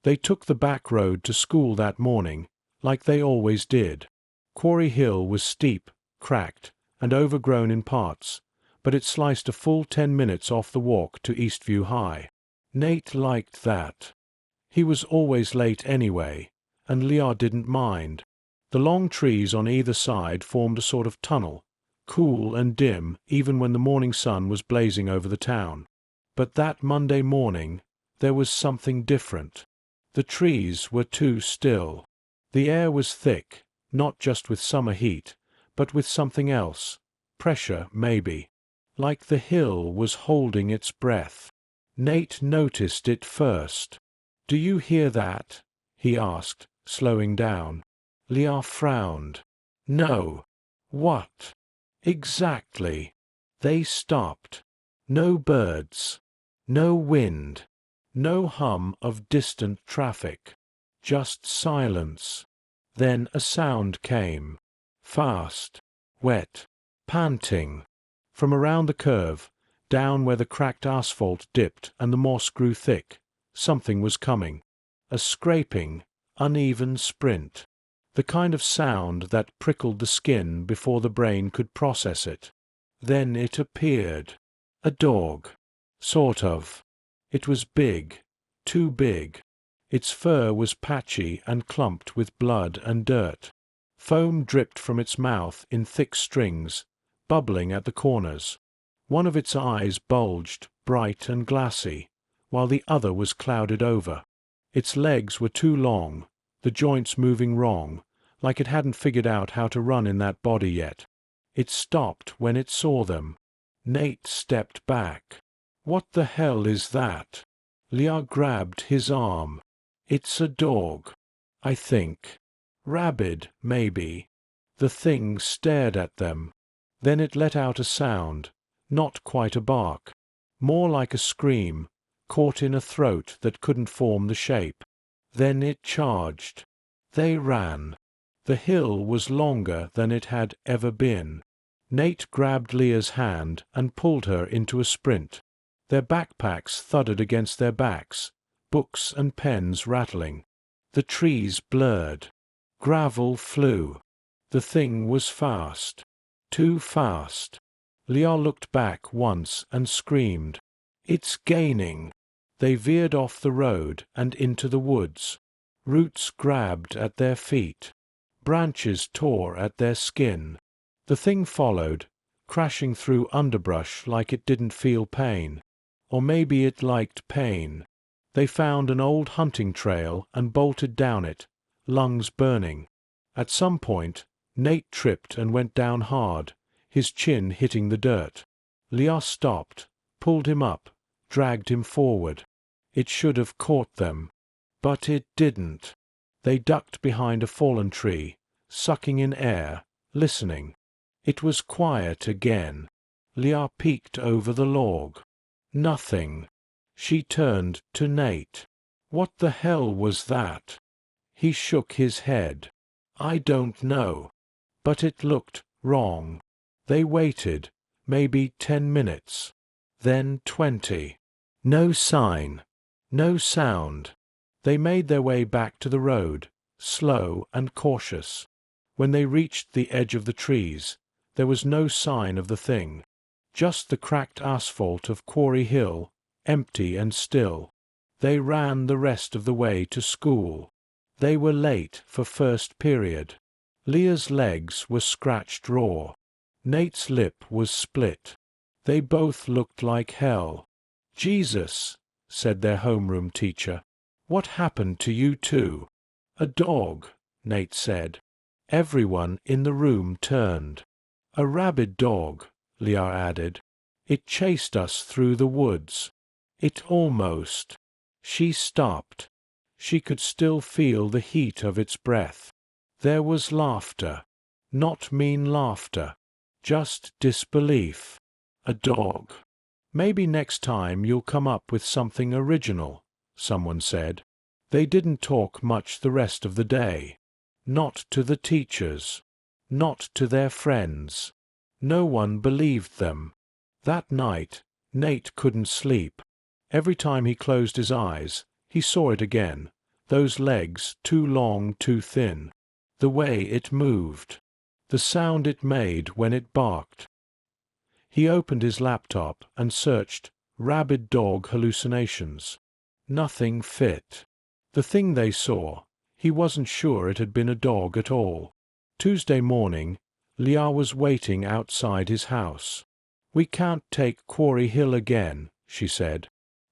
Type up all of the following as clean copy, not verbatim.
They took the back road to school that morning, like they always did. Quarry Hill was steep, cracked, and overgrown in parts, but it sliced a full 10 minutes off the walk to Eastview High. Nate liked that. He was always late anyway, and Leah didn't mind. The long trees on either side formed a sort of tunnel, cool and dim even when the morning sun was blazing over the town. But that Monday morning there was something different. The trees were too still. The air was thick, not just with summer heat, but with something else, pressure maybe, like the hill was holding its breath. Nate noticed it first. "Do you hear that?" he asked, slowing down. Leah frowned. "No." "What?" "Exactly." They stopped. No birds. No wind. No hum of distant traffic. Just silence. Then a sound came. Fast. Wet. Panting. From around the curve, down where the cracked asphalt dipped and the moss grew thick, something was coming. A scraping, uneven sprint. The kind of sound that prickled the skin before the brain could process it. Then it appeared. A dog. Sort of. It was big. Too big. Its fur was patchy and clumped with blood and dirt. Foam dripped from its mouth in thick strings, bubbling at the corners. One of its eyes bulged, bright and glassy, while the other was clouded over. Its legs were too long, the joints moving wrong, like it hadn't figured out how to run in that body yet. It stopped when it saw them. Nate stepped back. "What the hell is that?" Leah grabbed his arm. "It's a dog, I think. Rabid, maybe." The thing stared at them. Then it let out a sound, not quite a bark, more like a scream, caught in a throat that couldn't form the shape. Then it charged. They ran. The hill was longer than it had ever been. Nate grabbed Leah's hand and pulled her into a sprint. Their backpacks thudded against their backs, books and pens rattling. The trees blurred. Gravel flew. The thing was fast. Too fast. Leah looked back once and screamed. "It's gaining." They veered off the road and into the woods. Roots grabbed at their feet. Branches tore at their skin. The thing followed, crashing through underbrush like it didn't feel pain. Or maybe it liked pain. They found an old hunting trail and bolted down it, lungs burning. At some point, Nate tripped and went down hard, his chin hitting the dirt. Leah stopped, pulled him up, dragged him forward. It should have caught them. But it didn't. They ducked behind a fallen tree, sucking in air, listening. It was quiet again. Leah peeked over the log. Nothing. She turned to Nate. "What the hell was that?" He shook his head. "I don't know. But it looked wrong." They waited, maybe 10 minutes. Then 20. No sign. No sound. They made their way back to the road, slow and cautious. When they reached the edge of the trees, there was no sign of the thing. Just the cracked asphalt of Quarry Hill, empty and still. They ran the rest of the way to school. They were late for first period. Leah's legs were scratched raw. Nate's lip was split. They both looked like hell. "Jesus," said their homeroom teacher. "What happened to you two?" "A dog," Nate said. Everyone in the room turned. "A rabid dog," Leah added. "It chased us through the woods. It almost." She stopped. She could still feel the heat of its breath. There was laughter. Not mean laughter. Just disbelief. "A dog. Maybe next time you'll come up with something original," someone said. They didn't talk much the rest of the day. Not to the teachers. Not to their friends. No one believed them. That night, Nate couldn't sleep. Every time he closed his eyes, he saw it again, Those legs, too long, too thin. The way it moved. The sound it made when it barked. He opened his laptop and searched rabid dog hallucinations. Nothing fit. The thing they saw, he wasn't sure it had been a dog at all. Tuesday morning, Leah was waiting outside his house. "We can't take Quarry Hill again," she said.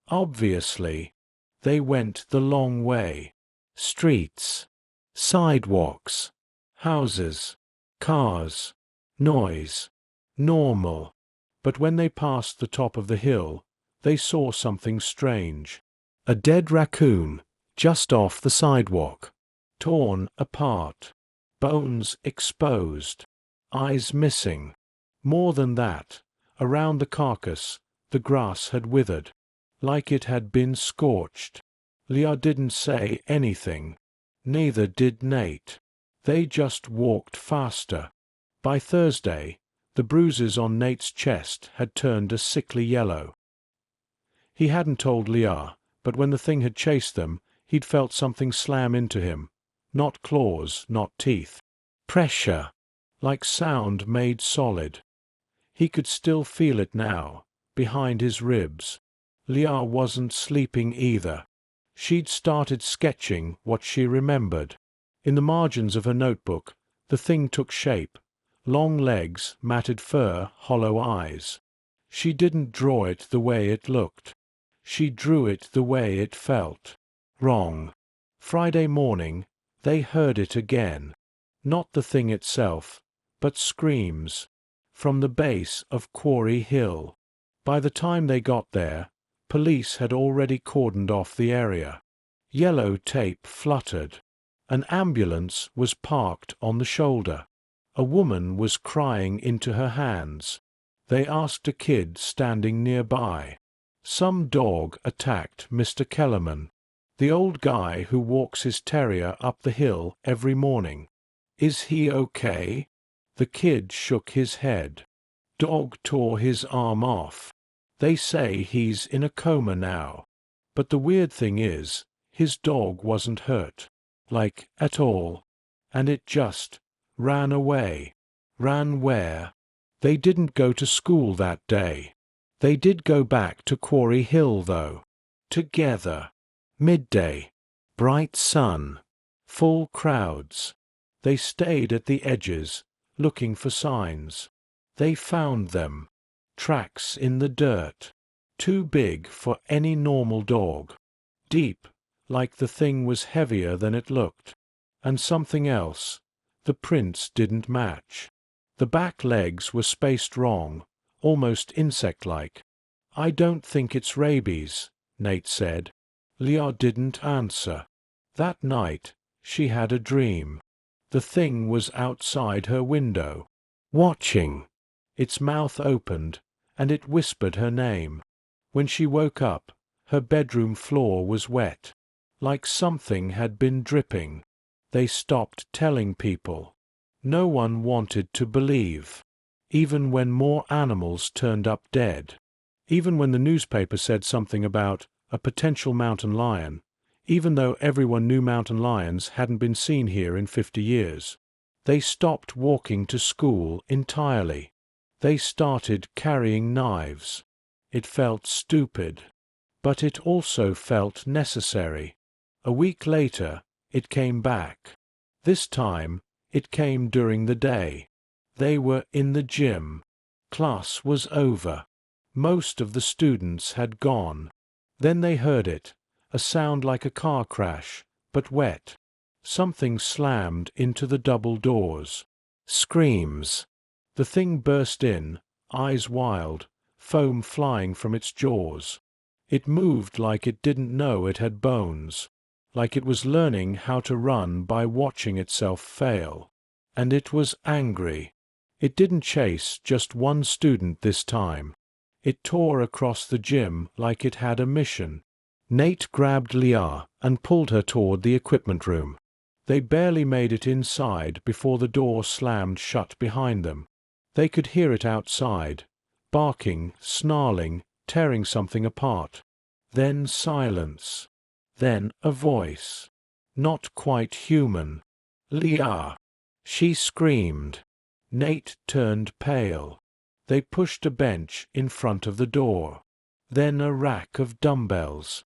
Obviously. They went the long way. Streets. Sidewalks. Houses. Cars. Noise. Normal. But when they passed the top of the hill, they saw something strange. A dead raccoon, just off the sidewalk. Torn apart. Bones exposed. Eyes missing. More than that, around the carcass, the grass had withered, like it had been scorched. Leah didn't say anything. Neither did Nate. They just walked faster. By Thursday, the bruises on Nate's chest had turned a sickly yellow. He hadn't told Leah, but when the thing had chased them, he'd felt something slam into him. Not claws, not teeth. Pressure. Like sound made solid. He could still feel it now, behind his ribs. Leah wasn't sleeping either. She'd started sketching what she remembered. In the margins of her notebook, the thing took shape. Long legs, matted fur, hollow eyes. She didn't draw it the way it looked. She drew it the way it felt. Wrong. Friday morning, they heard it again. Not the thing itself, but screams. From the base of Quarry Hill. By the time they got there, police had already cordoned off the area. Yellow tape fluttered. An ambulance was parked on the shoulder. A woman was crying into her hands. They asked a kid standing nearby. Some dog attacked Mr. Kellerman, the old guy who walks his terrier up the hill every morning. "Is he okay?" The kid shook his head. "Dog tore his arm off. They say he's in a coma now. But the weird thing is, his dog wasn't hurt. Like, at all. And it just ran away." Ran where? They didn't go to school that day. They did go back to Quarry Hill, though. Together. Midday. Bright sun. Full crowds. They stayed at the edges, looking for signs. They found them. Tracks in the dirt. Too big for any normal dog. Deep, like the thing was heavier than it looked. And something else. The prints didn't match. The back legs were spaced wrong, almost insect-like. "I don't think it's rabies," Nate said. Leah didn't answer. That night, she had a dream. The thing was outside her window, watching. Its mouth opened, and it whispered her name. When she woke up, her bedroom floor was wet, like something had been dripping. They stopped telling people. No one wanted to believe. Even when more animals turned up dead. Even when the newspaper said something about a potential mountain lion, even though everyone knew mountain lions hadn't been seen here in 50 years. They stopped walking to school entirely. They started carrying knives. It felt stupid. But it also felt necessary. A week later, it came back. This time, it came during the day. They were in the gym. Class was over. Most of the students had gone. Then they heard it, a sound like a car crash, but wet. Something slammed into the double doors. Screams. The thing burst in, eyes wild, foam flying from its jaws. It moved like it didn't know it had bones, like it was learning how to run by watching itself fail. And it was angry. It didn't chase just one student this time. It tore across the gym like it had a mission. Nate grabbed Leah and pulled her toward the equipment room. They barely made it inside before the door slammed shut behind them. They could hear it outside, barking, snarling, tearing something apart. Then silence. Then a voice. Not quite human. Leah! She screamed. Nate turned pale. They pushed a bench in front of the door. Then a rack of dumbbells.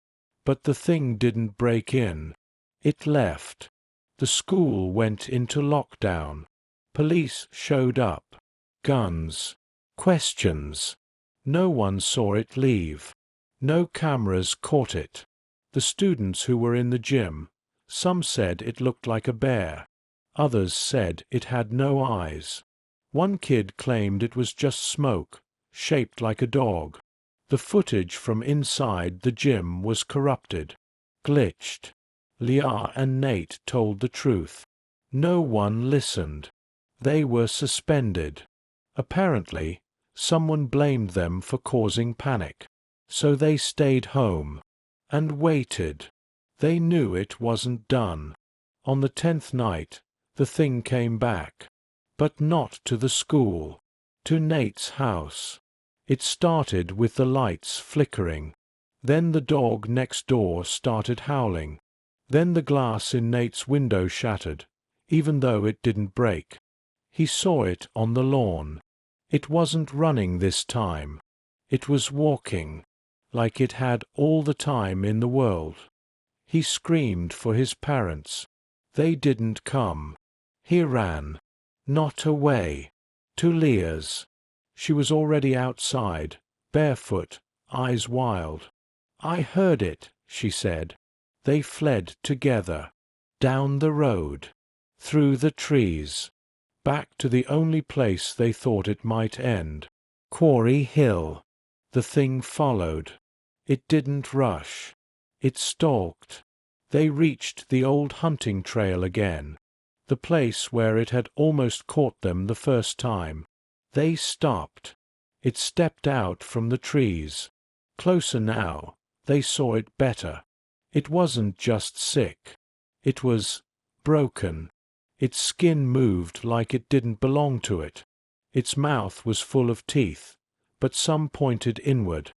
But the thing didn't break in. It left. The school went into lockdown. Police showed up. Guns. Questions. No one saw it leave. No cameras caught it. The students who were in the gym, some said it looked like a bear. Others said it had no eyes. One kid claimed it was just smoke, shaped like a dog. The footage from inside the gym was corrupted, glitched. Leah and Nate told the truth. No one listened. They were suspended. Apparently, someone blamed them for causing panic. So they stayed home. And waited. They knew it wasn't done. On the 10th night, the thing came back. But not to the school. To Nate's house. It started with the lights flickering. Then the dog next door started howling. Then the glass in Nate's window shattered, even though it didn't break. He saw it on the lawn. It wasn't running this time. It was walking, like it had all the time in the world. He screamed for his parents. They didn't come. He ran. Not away. To Leah's. She was already outside, barefoot, eyes wild. "I heard it," she said. They fled together. Down the road. Through the trees. Back to the only place they thought it might end. Quarry Hill. The thing followed. It didn't rush. It stalked. They reached the old hunting trail again. The place where it had almost caught them the first time. They stopped. It stepped out from the trees. Closer now, they saw it better. It wasn't just sick. It was broken. Its skin moved like it didn't belong to it. Its mouth was full of teeth, but some pointed inward.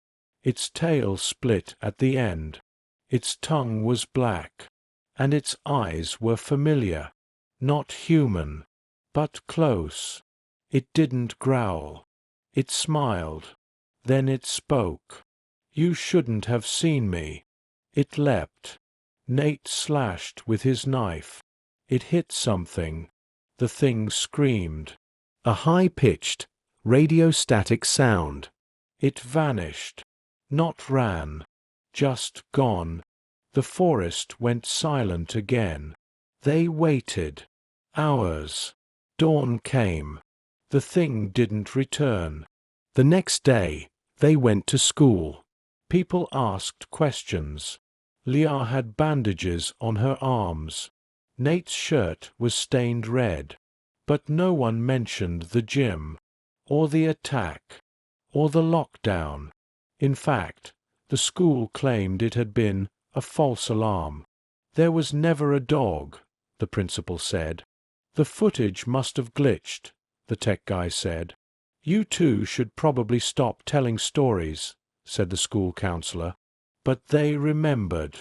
Its tail split at the end. Its tongue was black. And its eyes were familiar. Not human, but close. It didn't growl. It smiled. Then it spoke. "You shouldn't have seen me." It leapt. Nate slashed with his knife. It hit something. The thing screamed. A high-pitched, radiostatic sound. It vanished. Not ran. Just gone. The forest went silent again. They waited. Hours. Dawn came. The thing didn't return. The next day, they went to school. People asked questions. Leah had bandages on her arms. Nate's shirt was stained red. But no one mentioned the gym, or the attack, or the lockdown. In fact, the school claimed it had been a false alarm. There was never a dog, the principal said. The footage must have glitched, the tech guy said. "You two should probably stop telling stories," said the school counselor. But they remembered.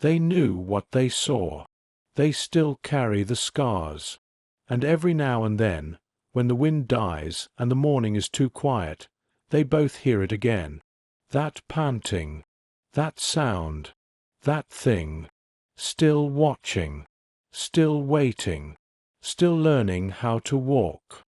They knew what they saw. They still carry the scars. And every now and then, when the wind dies and the morning is too quiet, they both hear it again. That panting. That sound. That thing. Still watching. Still waiting. Still learning how to walk.